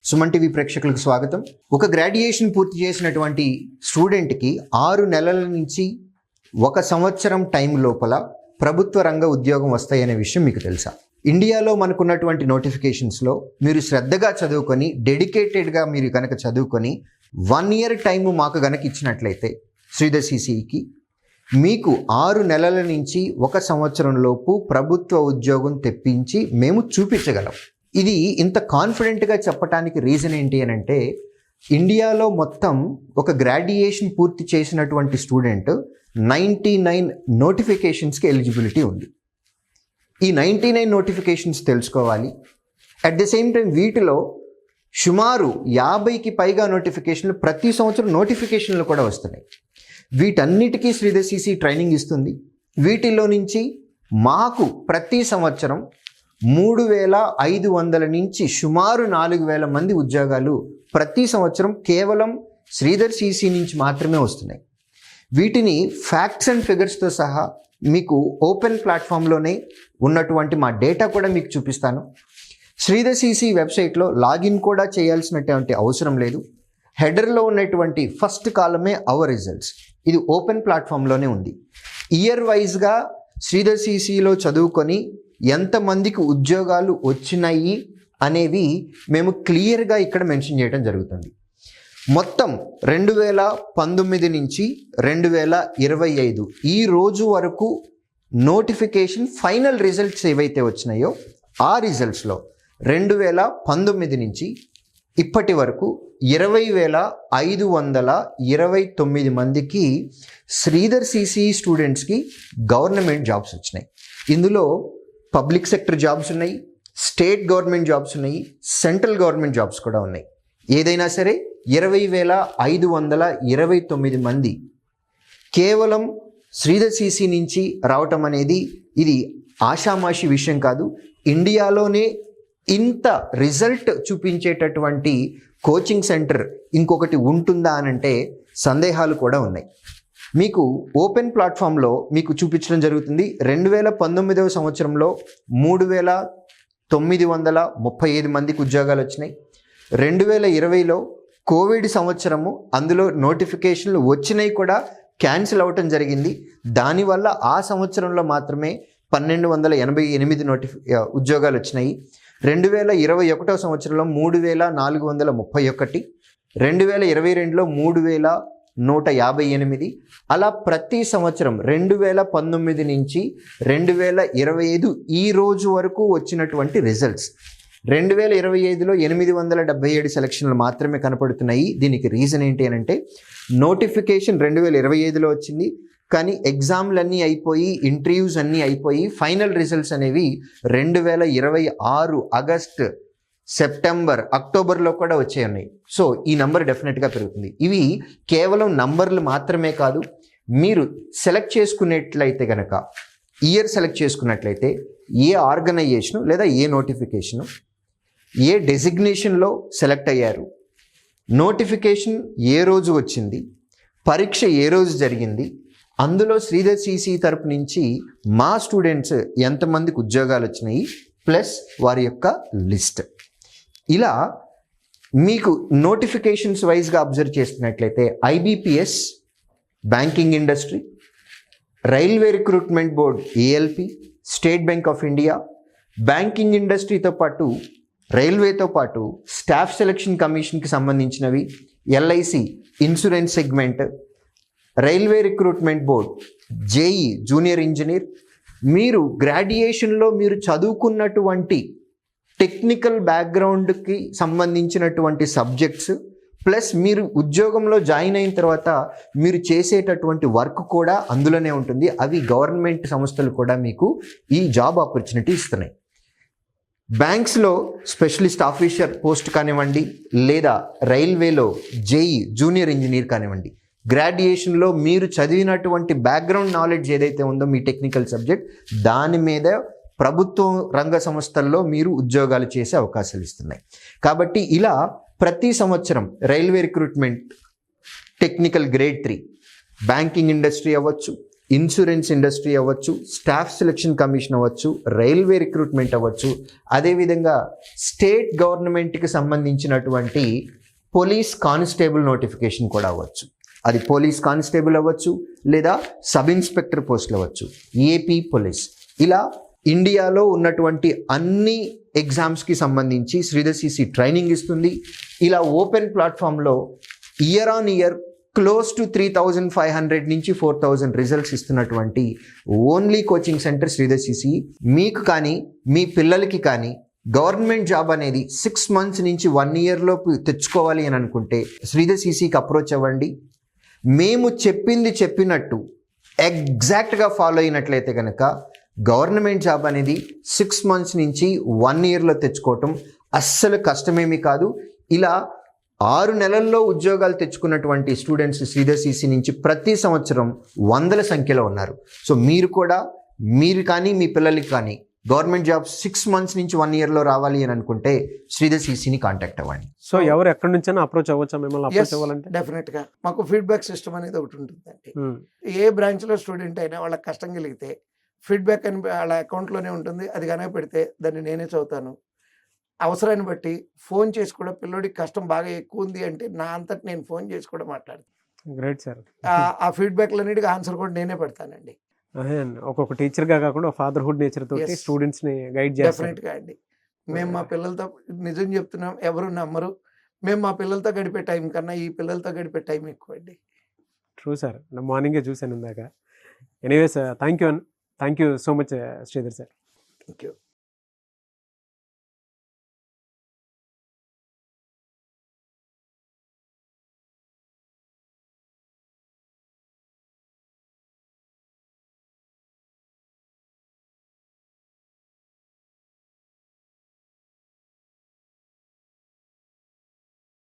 Suman TV ప్రేక్షకులకు స్వాగతం. ఒక గ్రాడ్యుయేషన్ పూర్తి చేసినటువంటి స్టూడెంట్కి 6 నెలల నుంచి 1 సంవత్సరం టైం లోపల ప్రభుత్వ రంగ ఉద్యోగం వస్తాయనే విషయం మీకు తెలుసా? ఇండియాలో మనకున్నటువంటి నోటిఫికేషన్స్లో మీరు శ్రద్ధగా చదువుకొని డెడికేటెడ్గా మీరు కనుక చదువుకొని 1 ఇయర్ టైము మాకు గనక ఇచ్చినట్లయితే శ్రీధర్ సిసికి మీకు 6 నెలల నుంచి 1 సంవత్సరం లోపు ప్రభుత్వ ఉద్యోగం తెప్పించి మేము చూపించగలం. ఇది ఇంత కాన్ఫిడెంట్గా చెప్పడానికి రీజన్ ఏంటి అని అంటే, ఇండియాలో మొత్తం ఒక గ్రాడ్యుయేషన్ పూర్తి చేసినటువంటి స్టూడెంట్ 99 నోటిఫికేషన్స్కి ఎలిజిబిలిటీ ఉంది. ఈ 99 నోటిఫికేషన్స్ తెలుసుకోవాలి. అట్ ద సేమ్ టైం వీటిలో సుమారు 50కి పైగా నోటిఫికేషన్లు ప్రతి సంవత్సరం నోటిఫికేషన్లు కూడా వస్తున్నాయి. వీటన్నిటికీ శ్రీధర్ సిసి ట్రైనింగ్ ఇస్తుంది. వీటిలో నుంచి మాకు ప్రతి సంవత్సరం 3500 నుంచి సుమారు 4000 మంది ఉద్యోగాలు ప్రతి సంవత్సరం కేవలం శ్రీధర్ సిసి నుంచి మాత్రమే వస్తున్నాయి. వీటిని ఫ్యాక్ట్స్ అండ్ ఫిగర్స్తో సహా మీకు ఓపెన్ ప్లాట్ఫామ్లోనే ఉన్నటువంటి మా డేటా కూడా మీకు చూపిస్తాను. శ్రీధర్ సిసి వెబ్సైట్లో లాగిన్ కూడా చేయాల్సినటువంటి అవసరం లేదు. హెడర్లో ఉన్నటువంటి ఫస్ట్ కాలమే అవర్ రిజల్ట్స్. ఇది ఓపెన్ ప్లాట్ఫామ్లోనే ఉంది. ఇయర్ వైజ్గా శ్రీధర్ సిసిలో చదువుకొని ఎంతమందికి ఉద్యోగాలు వచ్చినాయి అనేవి మేము క్లియర్గా ఇక్కడ మెన్షన్ చేయడం జరుగుతుంది. మొత్తం 2019 నుంచి 2025 ఈ రోజు వరకు నోటిఫికేషన్ ఫైనల్ రిజల్ట్స్ ఏవైతే వచ్చినాయో ఆ రిజల్ట్స్లో 2019 నుంచి ఇప్పటి వరకు 20,529 మందికి శ్రీధర్ సిసి స్టూడెంట్స్కి గవర్నమెంట్ జాబ్స్ వచ్చినాయి. ఇందులో పబ్లిక్ సెక్టర్ జాబ్స్ ఉన్నాయి, స్టేట్ గవర్నమెంట్ జాబ్స్ ఉన్నాయి, సెంట్రల్ గవర్నమెంట్ జాబ్స్ కూడా ఉన్నాయి. ఏదైనా సరే 20,529 మంది కేవలం శ్రీధర్ సిసి నుంచి రావటం అనేది ఇది ఆషామాషి విషయం కాదు. ఇండియాలోనే ఇంత రిజల్ట్ చూపించేటటువంటి కోచింగ్ సెంటర్ ఇంకొకటి ఉంటుందా అనంటే సందేహాలు కూడా ఉన్నాయి. మీకు ఓపెన్ ప్లాట్ఫామ్లో మీకు చూపించడం జరుగుతుంది. 2019వ సంవత్సరంలో 3,935 మందికి ఉద్యోగాలు వచ్చినాయి. 2020లో కోవిడ్ సంవత్సరము, అందులో నోటిఫికేషన్లు వచ్చినాయి కూడా క్యాన్సిల్ అవ్వటం జరిగింది. దానివల్ల ఆ సంవత్సరంలో మాత్రమే 1,288 ఉద్యోగాలు వచ్చినాయి. 2021వ సంవత్సరంలో 3,431, 2022లో 3,158. అలా ప్రతి సంవత్సరం 2019 నుంచి 2025 ఈ రోజు వరకు వచ్చినటువంటి రిజల్ట్స్ 2025లో 877 సెలక్షన్లు మాత్రమే కనపడుతున్నాయి. దీనికి రీజన్ ఏంటి అని అంటే, నోటిఫికేషన్ 2025లో వచ్చింది, కానీ ఎగ్జామ్లన్నీ అయిపోయి ఇంటర్వ్యూస్ అన్నీ అయిపోయి ఫైనల్ రిజల్ట్స్ అనేవి 2026 ఆగస్ట్, సెప్టెంబర్, అక్టోబర్లో కూడా వచ్చే ఉన్నాయి. సో ఈ నంబర్ డెఫినెట్గా పెరుగుతుంది. ఇవి కేవలం నంబర్లు మాత్రమే కాదు. మీరు సెలెక్ట్ చేసుకునేట్లయితే కనుక, ఇయర్ సెలెక్ట్ చేసుకున్నట్లయితే ఏ ఆర్గనైజేషను లేదా ఏ నోటిఫికేషను, ఏ డెసిగ్నేషన్లో సెలెక్ట్ అయ్యారు, నోటిఫికేషన్ ఏ రోజు వచ్చింది, పరీక్ష ఏ రోజు జరిగింది, అందులో శ్రీధర్ సిసి తరపు నుంచి మా స్టూడెంట్స్ ఎంతమందికి ఉద్యోగాలు వచ్చినాయి, ప్లస్ వారి యొక్క లిస్ట్. ఇలా మీకు నోటిఫికేషన్స్ వైజ్గా అబ్జర్వ్ చేస్తున్నట్లయితే IBPS, banking industry, railway recruitment board ALP, state bank of India, banking ఇండస్ట్రీతో పాటు రైల్వేతో పాటు స్టాఫ్ సెలక్షన్ కమిషన్కి సంబంధించినవి, LIC insurance segment, railway recruitment board, JE junior engineer, మీరు గ్రాడ్యుయేషన్లో మీరు చదువుకున్నటువంటి టెక్నికల్ బ్యాక్గ్రౌండ్కి సంబంధించినటువంటి సబ్జెక్ట్స్, ప్లస్ మీరు ఉద్యోగంలో జాయిన్ అయిన తర్వాత మీరు చేసేటటువంటి వర్క్ కూడా అందులోనే ఉంటుంది. అవి గవర్నమెంట్ సంస్థలు కూడా మీకు ఈ జాబ్ ఆపర్చునిటీ ఇస్తున్నాయి. బ్యాంక్స్లో స్పెషలిస్ట్ ఆఫీసర్ పోస్ట్ కానివ్వండి, లేదా రైల్వేలో జేఈ జూనియర్ ఇంజనీర్ కానివ్వండి, గ్రాడ్యుయేషన్లో మీరు చదివినటువంటి బ్యాక్గ్రౌండ్ నాలెడ్జ్ ఏదైతే ఉందో మీ టెక్నికల్ సబ్జెక్ట్, దాని మీద ప్రభుత్వ రంగ సంస్థల్లో మీరు ఉద్యోగాలు చేసే అవకాశాలు ఇస్తున్నాయి. కాబట్టి ఇలా ప్రతి సంవత్సరం railway recruitment, technical grade 3, banking industry అవ్వచ్చు, ఇన్సూరెన్స్ ఇండస్ట్రీ అవ్వచ్చు, స్టాఫ్ సెలక్షన్ కమిషన్ అవ్వచ్చు, రైల్వే రిక్రూట్మెంట్ అవ్వచ్చు, అదేవిధంగా స్టేట్ గవర్నమెంట్కి సంబంధించినటువంటి పోలీస్ కానిస్టేబుల్ నోటిఫికేషన్ కూడా అవ్వచ్చు. అది పోలీస్ కానిస్టేబుల్ అవ్వచ్చు లేదా సబ్ ఇన్స్పెక్టర్ పోస్టులు అవ్వచ్చు, ఏపీ పోలీస్. ఇలా ఇండియాలో ఉన్నటువంటి అన్ని ఎగ్జామ్స్కి సంబంధించి శ్రీధర్ సిసి ట్రైనింగ్ ఇస్తుంది. ఇలా ఓపెన్ ప్లాట్ఫామ్లో year on year close to 3,500 నుంచి 4,000 రిజల్ట్స్ ఇస్తున్నటువంటి only coaching centre Sridhar CC. మీకు కానీ మీ పిల్లలకి కానీ గవర్నమెంట్ జాబ్ అనేది 6 months నుంచి 1 year లోపు తెచ్చుకోవాలి అని అనుకుంటే శ్రీధర్ సిసికి అప్రోచ్ అవ్వండి. మేము చెప్పింది చెప్పినట్టు ఎగ్జాక్ట్గా ఫాలో అయినట్లయితే కనుక గవర్నమెంట్ జాబ్ అనేది 6 months నుంచి 1 yearలో తెచ్చుకోవటం అస్సలు కష్టమేమీ కాదు. ఇలా 6 నెలల్లో ఉద్యోగాలు తెచ్చుకున్నటువంటి స్టూడెంట్స్ శ్రీధర్ సిసి నుంచి ప్రతి సంవత్సరం 100ల సంఖ్యలో ఉన్నారు. సో మీరు కానీ మీ పిల్లలకి కానీ గవర్నమెంట్ జాబ్ 6 months నుంచి 1 yearలో రావాలి అని అనుకుంటే శ్రీధర్ సిసిని కాంటాక్ట్ అవ్వండి. సో ఎవరు ఎక్కడి నుంచైనా అప్రోచ్ అవ్వచ్చా మిమ్మల్ని అప్రోచ్ అవ్వాలంటే? డెఫినెట్గా మాకు ఫీడ్బ్యాక్ సిస్టమ్ అనేది ఒకటి ఉంటుందండి. ఏ బ్రాంచ్లో స్టూడెంట్ అయినా వాళ్ళకి కష్టం కలిగితే ఫీడ్బ్యాక్ అని వాళ్ళ అకౌంట్లోనే ఉంటుంది. అది కనుక పెడితే దాన్ని నేనే చదువుతాను. అవసరాన్ని బట్టి ఫోన్ చేసి కూడా పిల్లోడికి కష్టం బాగా ఎక్కువ ఉంది అంటే నా అంతటి నేను ఫోన్ చేసి కూడా మాట్లాడతాను. Great sir. ఆ ఫీడ్బ్యాక్లన్నిటికీ ఆన్సర్ కూడా నేనే పెడతానండి. ఒక్కొక్క టీచర్గా కాకుండా ఫాదర్హుడ్ నేచర్ తోటి స్టూడెంట్స్ ని గైడ్ చేస్తారు. డెఫినెట్గా అండి. మేము మా పిల్లలతో నిజం చెప్తున్నాం, ఎవరు నమ్మరు. మేము మా పిల్లలతో గడిపే టైం కన్నా ఈ పిల్లలతో గడిపే టైం ఎక్కువ అండి. True sir. మార్నింగే చూశాను ఇందాక. Anyways thank you so much Sridhar sir. Thank you.